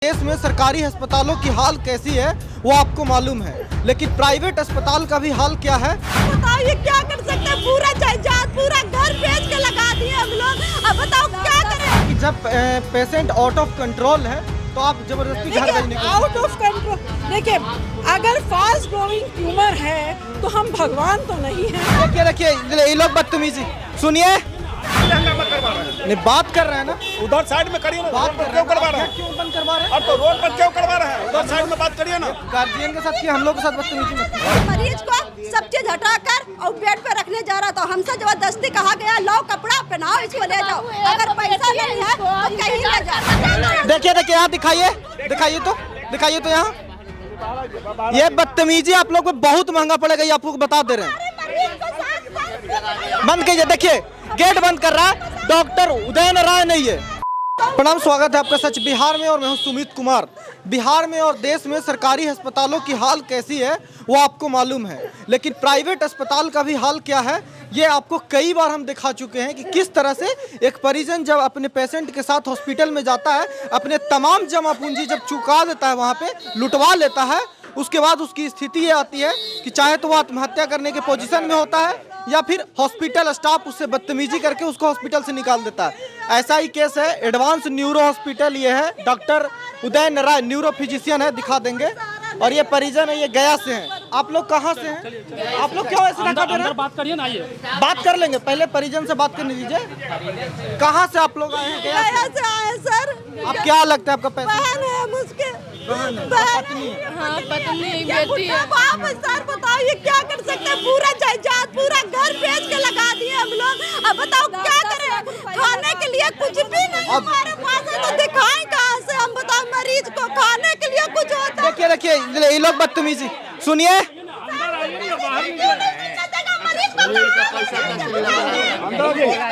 देश में सरकारी अस्पतालों की हाल कैसी है वो आपको मालूम है, लेकिन प्राइवेट अस्पताल का भी हाल क्या है बताओ। ये क्या कर सकते हैं? पूरा जायदाद पूरा घर बेच के लगा दिए हम लोग। अब बताओ क्या करें? कि जब पेशेंट आउट ऑफ कंट्रोल है तो आप जबरदस्ती घर भेजने को आउट ऑफ कंट्रोल। देखिए, अगर फास्ट ग्रोइंग ट्यूमर है तो हम भगवान तो नहीं है। देखिए ये लोग बदतमीजी सुनिए, नहीं बात कर रहे हैं ना, उधर साइड में करिए ना। बात क्यों करवा रहे हैं? क्यों बंद करवा रहे हैं? अब तो रोड पर क्यों करवा रहे हैं? उधर साइड में बात करिए ना। गार्जियन के साथ कि हम लोग के साथ बदतमीजी मत कीजिए। मरीज को सब चीज हटाकर और बेड पे रखने जा रहा था। हमसे जबरदस्ती कहा गया लो कपड़ा पहनाओ, इसको ले जाओ। अगर पैसा नहीं है तो कहीं ले जाओ। देखिए यहाँ दिखाइए तो यहाँ ये बदतमीजी आप लोग को बहुत महंगा पड़ेगा, ये आपको बता दे रहे हैं। बंद कीजिए, देखिए गेट बंद कर रहा है डॉक्टर उदय नारायण नहीं है। प्रणाम, स्वागत है आपका सच बिहार में और मैं हूं सुमित कुमार। बिहार में और देश में सरकारी अस्पतालों की हाल कैसी है वो आपको मालूम है, लेकिन प्राइवेट अस्पताल का भी हाल क्या है ये आपको कई बार हम दिखा चुके हैं कि किस तरह से एक परिजन जब अपने पेशेंट के साथ हॉस्पिटल में जाता है, अपने तमाम जमा पूंजी जब चुका देता है, वहाँ पे लुटवा लेता है, उसके बाद उसकी स्थिति ये आती है कि चाहे तो वो आत्महत्या करने के पोजीशन में होता है या फिर हॉस्पिटल स्टाफ उससे बदतमीजी करके उसको हॉस्पिटल से निकाल देता है। ऐसा ही केस है एडवांस न्यूरो हॉस्पिटल, ये है doctor Uday Narayan neuro physician है, दिखा देंगे। और ये परिजन है, ये गया से हैं। आप लोग कहाँ से हैं? आप लोग क्यों ऐसे धक्का दे रहे हैं? बात करिए ना, आइए बात कर लेंगे, पहले परिजन से बात करने दीजिए। कहाँ से आप लोग आए हैं? गया से आए सर। आप क्या लगता है आपका पैसा? बहन है मुझके, पत्नी है। हाँ, पत्नी बेटी है। बाप सर बताओ ये क्या कर सकते हैं? पूरा जायदाद पूरा घर बेच के लगा दिए हम लोग। अब बताओ क्या करें? खाने के लिए कुछ भी नहीं हमारे पास है तो दिखाएं कहाँ से हम? बताओ मरीज को खाने के लिए कुछ होता है? देखिए ये लोग बदतमीजी सुनिए,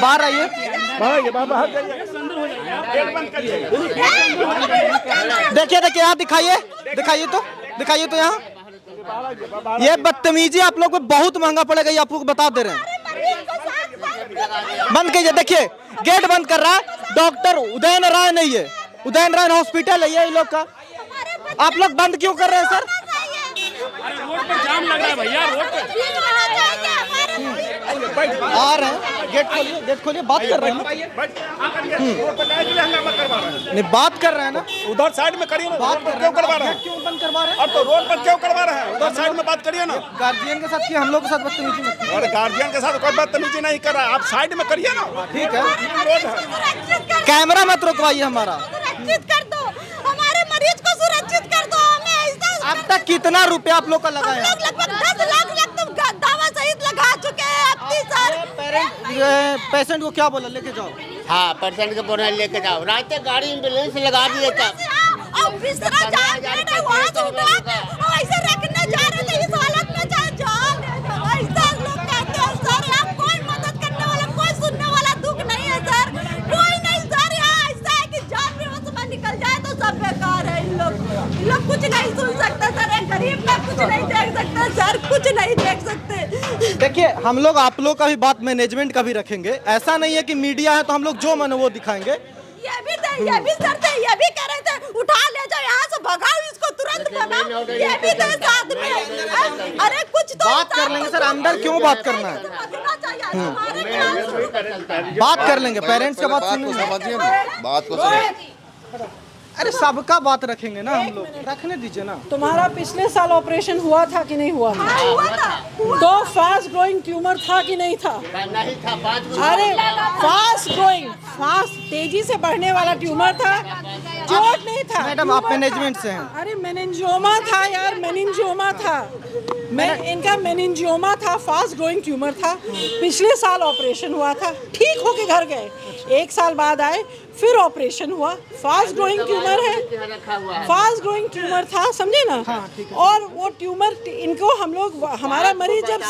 बाहर आइए। देखिए यहाँ दिखाइए तो यहाँ ये बदतमीजी आप लोग को बहुत महंगा पड़ेगा, ये आपको बता दे रहे हैं। बंद कीजिए, देखिए गेट बंद कर रहा है डॉक्टर उदय नारायण नहीं है, उदय नारायण हॉस्पिटल है ये लोग का। आप लोग बंद क्यों कर रहे हैं सर? रोड पर जाम लग रहा है भैया, रोड पर आ रहे हैं, गेट खोलिए, बात कर रहे हैं ना। नहीं बात कर रहे हैं ना, उधर साइड में करिए ना। बात क्यों करवा रहे हैं? क्यों बंद करवा रहे हैं? अब तो रोड पर क्यों करवा रहे हैं? उधर साइड में बात करिए ना। गार्जियन के साथ कि हम लोग के साथ बदतमीजी मत कीजिए। और गार्जियन के साथ कोई बदतमीजी नहीं कर रहा है, आप साइड में करिए ना। ठीक है, सुरक्षित कर कैमरा मत रोकवाइए हमारा। सुरक्षित कर दो, हमारे मरीज को सुरक्षित कर दो। हमें ऐसा अब तक कितना रुपया आप लोग का लगा है? लगभग 10 लाख तुम दावा सहित लगा चुके हैं अपनी सर। पेशेंट को क्या बोला लेके जाओ? हाँ, पेशेंट के बोले लेके जाओ। रात गाड़ी एम्बुलेंस लगा दिए तब और बिस्तरा जान के वहां से उठा के और ऐसे रखने जा रहे थे। इस हालत में जान ऐसा लोग कहते हैं सर। आप कोई मदद करने वाला, कोई सुनने वाला दुख नहीं है सर, कोई नहीं सर। यहाँ ऐसा है कि जान भी उस समय निकल जाए तो सब बेकार है। इन लोग कुछ नहीं सुन सकते सर। एक गरीब का कुछ नहीं देख सकते सर, कुछ नहीं देख सकते। देखिए हम लोग आप लोग का भी बात मैनेजमेंट का भी रखेंगे। ऐसा नहीं है कि मीडिया है तो हम लोग जो मन वो दिखाएंगे। ये भी सर थे, ये भी कह रहे थे उठा ले जाओ यहाँ से, भगाओ इसको तुरंत भगाओ। ये भी थे साथ में। अरे कुछ तो बात कर लेंगे सर, अंदर क्यों बात करना है? बात कर लेंगे, पेरेंट्स का बात सुनिए। बात को समझिए। अरे सबका बात रखेंगे ना, हम लोग रखने दीजिए ना। तुम्हारा पिछले साल ऑपरेशन हुआ था कि नहीं हुआ था? तो फास्ट ग्रोइंग ट्यूमर था कि नहीं था? नहीं था। 5 अरे फास्ट ग्रोइंग, फास्ट तेजी से बढ़ने वाला ट्यूमर था, चोट नहीं था। मैडम आप मैनेजमेंट से हैं। अरे मेनिंजियोमा था यार, मेनिंजियोमा था। इनका मेनिंजियोमा था, फास्ट ग्रोइंग ट्यूमर था। पिछले साल ऑपरेशन हुआ था, ठीक होके घर गए। 1 साल बाद आए, फिर ऑपरेशन हुआ। फास्ट ग्रोइंग ट्यूमर है, फास्ट ग्रोइंग ट्यूमर था, समझे ना। और वो ट्यूमर इनको हम लोग, हमारा मरीज जब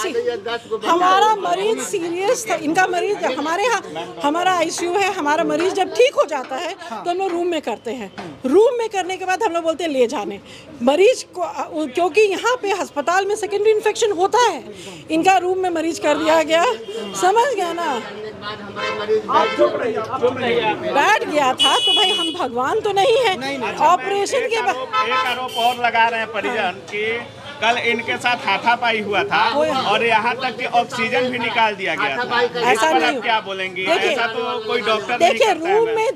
हमारा मरीज सीरियस था, इनका मरीज हमारे यहाँ, हमारा आईसीयू है, हमारा मरीज जब ठीक हो जाता है तो हम लोग रूम में करते हैं। रूम में करने के बाद हम लोग बोलते हैं ले जाने मरीज को, क्योंकि यहाँ पे अस्पताल में सेकेंडरी इन्फेक्शन होता है। इनका रूम में मरीज कर दिया गया, समझ गया ना। बैठ गया था तो भाई हम भगवान तो नहीं है। ऑपरेशन के बाद एक आरोप और लगा रहे हैं परिजन कि कल इनके साथ हाथापाई हुआ था और यहाँ तक कि ऑक्सीजन भी निकाल दिया गया था। ऐसा इस पर नहीं। आप क्या बोलेंगी? देखिए, ऐसा तो कोई डॉक्टर नहीं देखिए करता है रूम मैम। में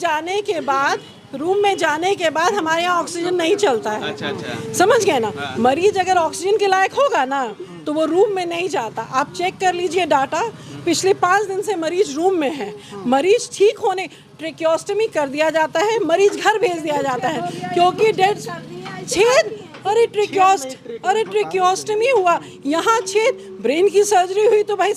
जाने के बाद हमारे यहाँ ऑक्सीजन नहीं चलता है। अच्छा। समझ गए ना। मरीज अगर ऑक्सीजन के लायक होगा ना तो वो रूम में नहीं जाता। आप चेक कर लीजिए डाटा, पिछले 5 दिन से मरीज रूम में है। मरीज ठीक होने ट्रेकियोस्टमी कर दिया जाता है, मरीज घर भेज दिया जाता है क्योंकि डेड छेद। अरे ट्रेकियोस्टमी हुआ, यहाँ छेद, ब्रेन की सर्जरी हुई तो भाई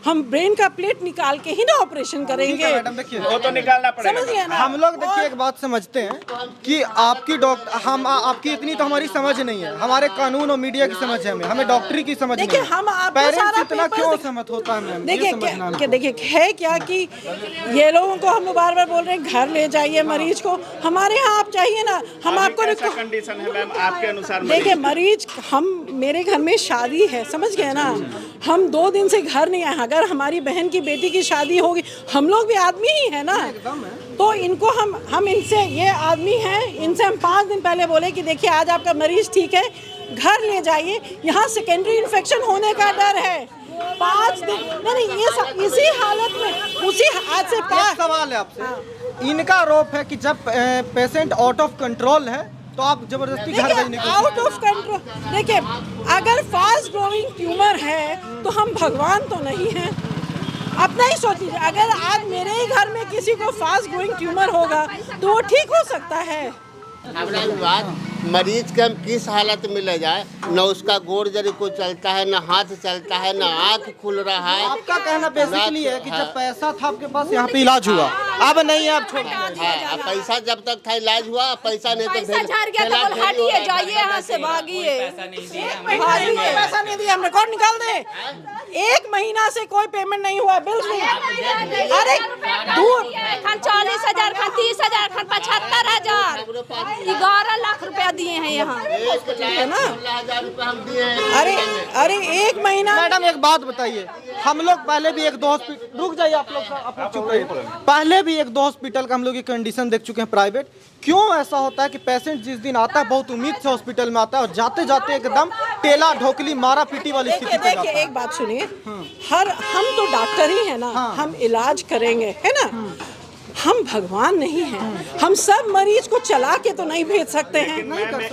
हम ब्रेन का प्लेट निकाल के ही ना ऑपरेशन करेंगे। मैडम देखिए, वो तो निकालना समझ पड़ेगा। गए ना। हम लोग देखिए एक बात समझते हैं कि आपकी आपकी इतनी तो हमारी समझ नहीं है। हमारे कानून और मीडिया की समझ है, हमें डॉक्टरी की समझ नहीं देखिए, है। हम आपको पेरेंट्स सारा इतना पेपर क्यों सहमत होता है मैम? देखिए है क्या कि ये लोगों को हम लोग बार-बार बोल रहे हैं घर ले जाइए मरीज को। हमारे यहाँ आप चाहिए ना, हम अभी आपको कैसा कंडीशन है मैम आपके अनुसार? देखिए मरीज, हम मेरे घर में शादी है, समझ गए ना। हम 2 दिन से घर नहीं आए। अगर हमारी बहन की बेटी की शादी होगी, हम लोग भी आदमी ही है ना। तो इनको हम इनसे, ये आदमी हैं, इनसे हम 5 दिन पहले बोले कि देखिए आज आपका मरीज ठीक है, घर ले जाइए। यहाँ सेकेंडरी इन्फेक्शन होने का डर है। 5 दिन नहीं, ये इसी हालत में उसी आज से एक सवाल है आपसे। इनका आरोप है कि जब पेशेंट आउट ऑफ कंट्रोल है तो आप जबरदस्ती घर भेजने की आउट ऑफ कंट्रोल। देखिए अगर फास्ट ग्रोइंग ट्यूमर है तो हम भगवान तो नहीं हैं। अपना ही सोच लीजिए, अगर आज मेरे ही घर में किसी को फास्ट ग्रोइंग ट्यूमर होगा तो वो ठीक हो सकता है। हमारा विवाद मरीज के हम किस हालत में ले जाए, न उसका गोड़ जरी को चलता है, न हाथ चलता है, न आँख खुल रहा है। आपका कहना बेसिकली है कि जब पैसा था आपके पास यहाँ पे इलाज हुआ, अब नहीं है, अब छोड़ दिया। हाँ, पैसा जब तक था इलाज हुआ, पैसा नहीं तो पैसा झाड़ गया तो बोल हटिए, जाइए यहाँ से, भागिए। पैसा नहीं दिया, हम रिकॉर्ड निकाल दे। 1 महीना से कोई पेमेंट नहीं हुआ, बिल नहीं। अरे दूर खान 40,000, खान 30,000, खान 75,000, 11 लाख रुपया दिए हैं यहाँ। है ना। 16,000 रुपये हम दिए हैं। अरे 1 महीना। मैडम एक बात बताइए, हम लोग पहले भी 1-2 हॉस्पिटल, रुक जाइए आप लोग चुप रहिए। पहले भी 1-2 हॉस्पिटल का हम लोग ये कंडीशन देख चुके हैं प्राइवेट। क्यों ऐसा होता है कि पेशेंट जिस दिन आता है बहुत उम्मीद से हॉस्पिटल में आता है और जाते जाते एकदम टेला ढोकली मारा पीटी वाली स्थिति पे जाता देखिए है? एक बात सुनिए, हम तो डॉक्टर ही है ना। हम इलाज करेंगे, है ना। हम भगवान नहीं हैं। हम सब मरीज को चला के तो नहीं भेज सकते हैं।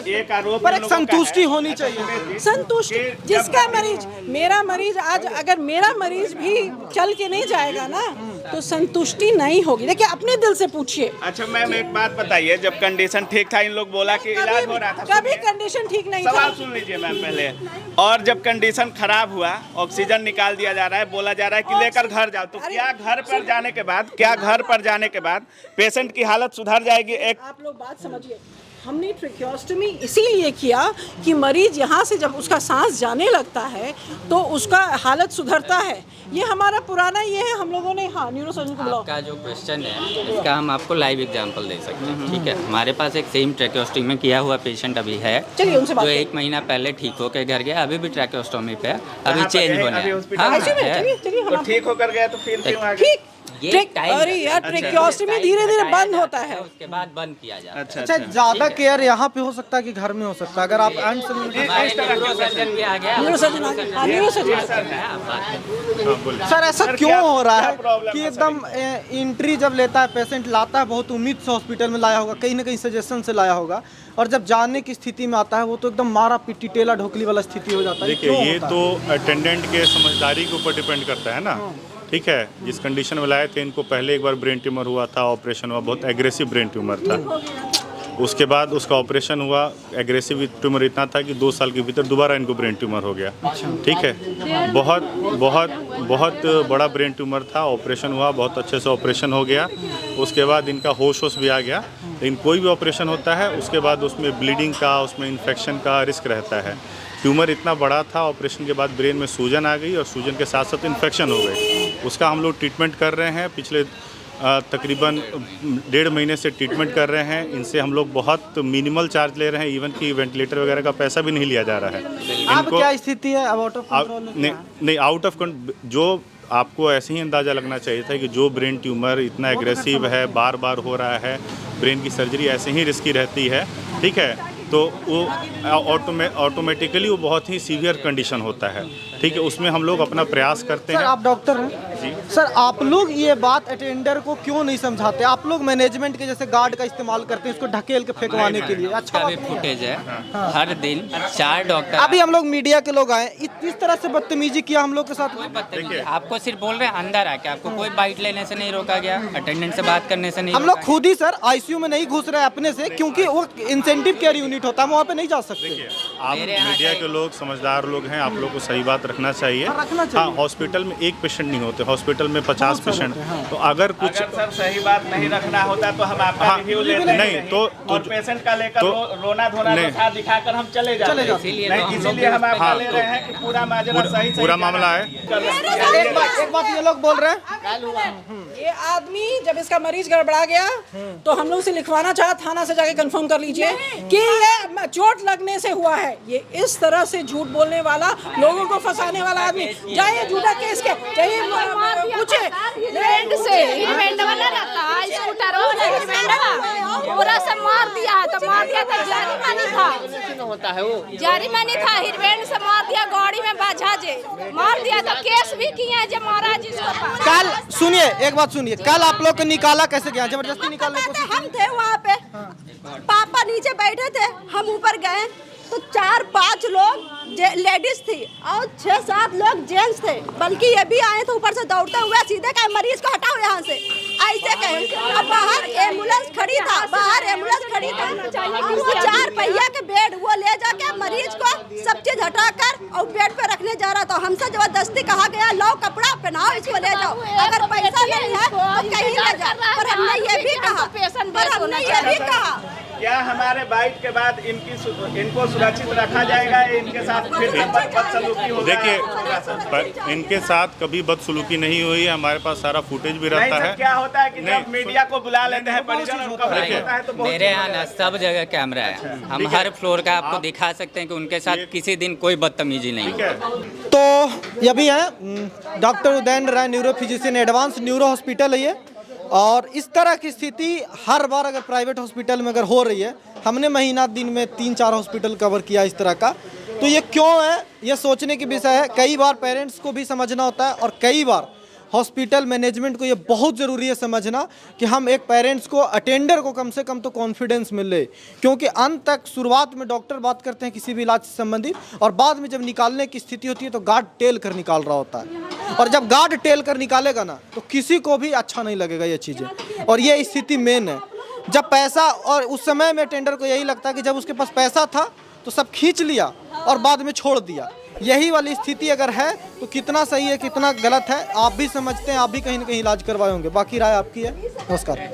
एक आरोप पर एक संतुष्टि होनी चाहिए। संतुष्ट जिसका मरीज, मेरा मरीज आज अगर मेरा मरीज भी चल के नहीं जाएगा ना तो संतुष्टि नहीं होगी। देखिए अपने दिल से पूछिए। अच्छा मैम एक बात बताइए, जब कंडीशन ठीक था इन लोग बोला कि इलाज हो रहा था, कभी कंडीशन ठीक नहीं था। सवाल सुन लीजिए मैम पहले। और जब कंडीशन खराब हुआ, ऑक्सीजन निकाल दिया जा रहा है, बोला जा रहा है कि लेकर घर जाओ, तो क्या घर पर जाने के बाद पेशेंट की हालत सुधर जाएगी? एक आप लोग बात समझिए, हमने ट्रेकियोस्टमी इसीलिए किया कि मरीज यहाँ से जब उसका सांस जाने लगता है तो उसका हालत सुधरता है। ये हमारा पुराना ये है, हम लोगों ने न्यूरोसर्जन को बुलाओ। आपका जो क्वेश्चन है इसका हम आपको लाइव एग्जांपल दे सकते हैं, ठीक है। हमारे पास एक सेम ट्रैकियोस्टमी किया हुआ पेशेंट अभी है, चलिए उनसे बात जो करें। 1 महीना पहले ठीक होकर घर गया, अभी भी ट्रैकियोस्टमी पे है, अभी कहाँ पर चेंज है? होना अभी है। हॉस्पिटल हाँ, में? है। चलिए तो ठीक होकर गया तो फिर क्यों आ गया? ठीक। ये time अरे लगता यार है। ट्रेकियोस्टमी धीरे धीरे बताया बंद होता जाता है। उसके बाद बंद किया जाता है। अच्छा, ज्यादा केयर यहाँ पे हो सकता है कि घर में हो सकता है? अगर आप एंड से हमारे न्यूरोसर्जन भी आ गया, न्यूरोसर्जन है, आप बात सर ऐसा क्यों हो रहा है प्रॉब्लम कि है एकदम एंट्री जब लेता है पेशेंट, लाता है बहुत उम्मीद से हॉस्पिटल में लाया होगा, कहीं ना कहीं सजेशन से लाया होगा, और जब जाने की स्थिति में आता है वो तो एकदम मारा पीटी टेला ढोकली वाला स्थिति हो जाता है। देखिए क्यों ये होता है? तो अटेंडेंट के समझदारी के ऊपर डिपेंड करता है ना। ठीक है, जिस कंडीशन में लाए थे इनको पहले एक बार ब्रेन ट्यूमर हुआ था, ऑपरेशन हुआ, बहुत एग्रेसिव ब्रेन ट्यूमर था। उसके बाद उसका ऑपरेशन हुआ, एग्रेसिव ट्यूमर इतना था कि 2 साल के भीतर दोबारा इनको ब्रेन ट्यूमर हो गया। ठीक है, बहुत बड़ा ब्रेन ट्यूमर था, ऑपरेशन हुआ, बहुत अच्छे से ऑपरेशन हो गया। उसके बाद इनका होश भी आ गया। लेकिन कोई भी ऑपरेशन होता है उसके बाद उसमें ब्लीडिंग का, उसमें इन्फेक्शन का रिस्क रहता है। ट्यूमर इतना बड़ा था, ऑपरेशन के बाद ब्रेन में सूजन आ गई और सूजन के साथ साथ इन्फेक्शन हो गई। उसका हम लोग ट्रीटमेंट कर रहे हैं, पिछले तकरीबन 1.5 महीने से ट्रीटमेंट कर रहे हैं। इनसे हम लोग बहुत मिनिमल चार्ज ले रहे हैं, इवन कि वेंटिलेटर वगैरह का पैसा भी नहीं लिया जा रहा है। अब क्या स्थिति है? अब आउट ऑफ कंट्रोल नहीं, आउट ऑफ जो आपको ऐसे ही अंदाज़ा लगना चाहिए था कि जो ब्रेन ट्यूमर इतना एग्रेसिव है, बार बार हो रहा है, ब्रेन की सर्जरी ऐसे ही रिस्की रहती है, ठीक है, तो वो ऑटोमेटिकली वो बहुत ही सीवियर कंडीशन होता है, ठीक है। उसमें हम लोग अपना प्रयास करते हैं। सर आप डॉक्टर हैं जी। सर, आप लोग ये बात अटेंडर को क्यों नहीं समझाते? आप लोग मैनेजमेंट के जैसे गार्ड का इस्तेमाल करते हैं इसको ढकेल के फेंकवाने के लिए। अच्छा का भी फुटेज है, हर दिन 4 डॉक्टर। अभी हम लोग मीडिया के लोग आए, इस तरह से बदतमीजी किया हम लोग के साथ। देखिए आपको सिर्फ बोल रहे हैं अंदर आके, आपको कोई बाइट लेने से नहीं रोका गया, अटेंडेंट से बात करने से नहीं हम लोग खुद ही सर आईसीयू में नहीं घुस रहे अपने से, क्योंकि वो इंसेंटिव केयर यूनिट होता है, वहाँ पे नहीं जा सकते। आप मीडिया के लोग समझदार लोग हैं, आप लोग को सही बात रखना चाहिए। हाँ, हॉस्पिटल में एक पेशेंट नहीं होते, हॉस्पिटल में 50 पेशेंट। तो अगर कुछ सर सही बात नहीं रखना होता तो हम आपका रिव्यू लेते नहीं तो पेशेंट का लेकर रोना धोना दिखाकर हम चले जाते हैं। इसीलिए हम आपका ले रहे हैं कि पूरा माजरा सही पूरा मामला है। एक बात ये लोग बोल रहे हैं, ये आदमी जब इसका मरीज गड़बड़ा गया तो हम लोग से लिखवाना चाहा, थाना से जाके कंफर्म कर लीजिए कि ये चोट लगने से हुआ है। ये इस तरह से झूठ बोलने वाला, लोगों को फंसाने वाला आदमी, जाइए झूठा केस के जाइए पूछे वाला रहता है स्कूटर पूरा से मार दिया तो जारिमानी था, होता है वो जारिमानी था, हिरवेंड से मार दिया, गाड़ी में बाझा जे मार दिया, तो केस भी किया जब महाराज जिसको। कल सुनिए, एक बात सुनिए, कल आप लोग को निकाला कैसे गया? जबरदस्ती निकालने की कोशिश? हम थे वहाँ पे, पापा नीचे बैठे थे, हम ऊपर गए तो 4-5 लोग लेडीज थी और 6-7 लोग जेंट्स थे, बल्कि ये भी आए थे ऊपर से दौड़ते हुए, सीधे कहे मरीज को हटाओ यहाँ से, ऐसे कहे। और बाहर एम्बुलेंस खड़ी था, बाहर एम्बुलेंस खड़ी था, वो 4 पहिया के बेड वो ले जाके मरीज को सब चीज हटाकर और बेड पे रखने जा रहा था। हमसे जबरदस्ती कहा गया लो कपड़ा पहनाओ, इसको ले जाओ, अगर पैसा नहीं है तो कहीं ले जाओ। पर हमने ये भी कहा, क्या हमारे बाइट के बाद इनको सुरक्षित रखा जाएगा, इनके साथ फिर बदसलूकी होगा? देखिए इनके साथ कभी बदसलूकी नहीं हुई है, हमारे पास सारा फुटेज भी रहता है। क्या होता है कि जब मीडिया को बुला लेते हैं परिजन और कवरेज होता है तो मेरे यहाँ सब जगह कैमरा है, हम हर फ्लोर का आपको दिखा सकते हैं कि उनके साथ किसी दिन कोई बदतमीजी नहीं है। तो ये भी है doctor Udayan Rai neuro physician, advance neuro hospital है ये। और इस तरह की स्थिति हर बार अगर प्राइवेट हॉस्पिटल में अगर हो रही है, हमने महीना दिन में 3-4 हॉस्पिटल कवर किया इस तरह का, तो ये क्यों है ये सोचने की विषय है। कई बार पेरेंट्स को भी समझना होता है और कई बार हॉस्पिटल मैनेजमेंट को ये बहुत ज़रूरी है समझना कि हम एक पेरेंट्स को, अटेंडर को कम से कम तो कॉन्फिडेंस मिले, क्योंकि अंत तक शुरुआत में डॉक्टर बात करते हैं किसी भी इलाज से संबंधित, और बाद में जब निकालने की स्थिति होती है तो गार्ड टेल कर निकाल रहा होता है, और जब गार्ड टेल कर निकालेगा ना तो किसी को भी अच्छा नहीं लगेगा ये चीज़ें। और ये स्थिति मेन है जब पैसा, और उस समय में टेंडर को यही लगता है कि जब उसके पास पैसा था तो सब खींच लिया और बाद में छोड़ दिया। यही वाली स्थिति अगर है तो कितना सही है कितना गलत है आप भी समझते हैं, आप भी कहीं ना कहीं इलाज करवाए होंगे। बाकी राय आपकी है। नमस्कार।